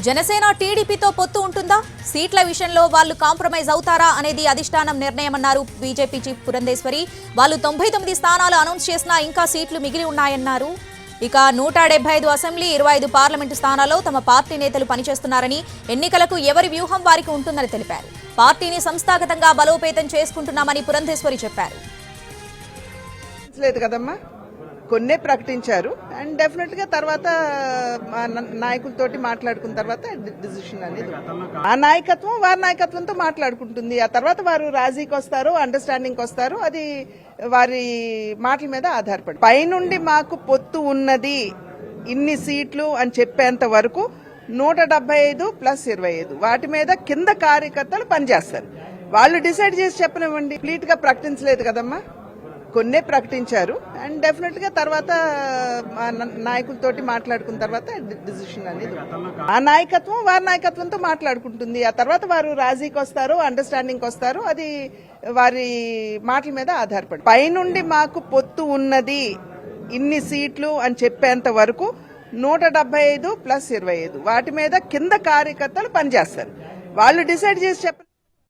జనసేన టీడీపీతో పొత్తు ఉంటుందా? సీట్ల విషయంలో వాళ్ళు కాంప్రమైజ్ అవుతారా అనేది అధిష్టానం నిర్ణయమన్నారు బీజేపీ చీఫ్ పురంధేశ్వరి. వాళ్ళు 99 స్థానాలు అనౌన్స్ చేసినా ఇంకా సీట్లు మిగిలి ఉన్నాయన్నారు. ఇక 175 అసెంబ్లీ 25 పార్లమెంటు స్థానాల్లో తమ పార్టీ నేతలు పనిచేస్తున్నారని, ఎన్నికలకు ఎవరి వ్యూహం వారికి ఉంటుందని తెలిపారు. పార్టీని సంస్థాగతంగా బలోపేతం చేసుకుంటున్నామని పురంధేశ్వరి చెప్పారు. లేదు కదమ్మా, కొన్నే ప్రకటించారు అండ్ డెఫినెట్ గా తర్వాత నాయకులతోటి మాట్లాడుకున్న తర్వాత డిసిషన్ అనేది ఆ నాయకత్వం వారి నాయకత్వంతో మాట్లాడుకుంటుంది. ఆ తర్వాత వారు రాజీకి వస్తారు, అండర్స్టాండింగ్ వస్తారు. అది వారి మాటల మీద ఆధారపడి పైనుండి మాకు పొత్తు ఉన్నది ఇన్ని సీట్లు అని చెప్పేంత వరకు 175 + 25 వాటి మీద కింద కార్యకర్తలు పనిచేస్తారు. వాళ్ళు డిసైడ్ చేసి చెప్పనివ్వండి. కంప్లీట్ గా ప్రకటించలేదు కదమ్మా, కొన్నే ప్రకటించారు అండ్ డెఫినెట్ గా తర్వాత నాయకులతోటి మాట్లాడుకున్న తర్వాత డిసిషన్ అనేది ఆ నాయకత్వం వారి నాయకత్వంతో మాట్లాడుకుంటుంది. ఆ తర్వాత వారు రాజీకి వస్తారు, అండర్స్టాండింగ్ వస్తారు. అది వారి మాటల మీద ఆధారపడి పైనుండి మాకు పొత్తు ఉన్నది ఇన్ని సీట్లు అని చెప్పేంత వరకు 175 + 25 వాటి మీద కింద కార్యకర్తలు పనిచేస్తారు. వాళ్ళు డిసైడ్ చేసి చెప్ప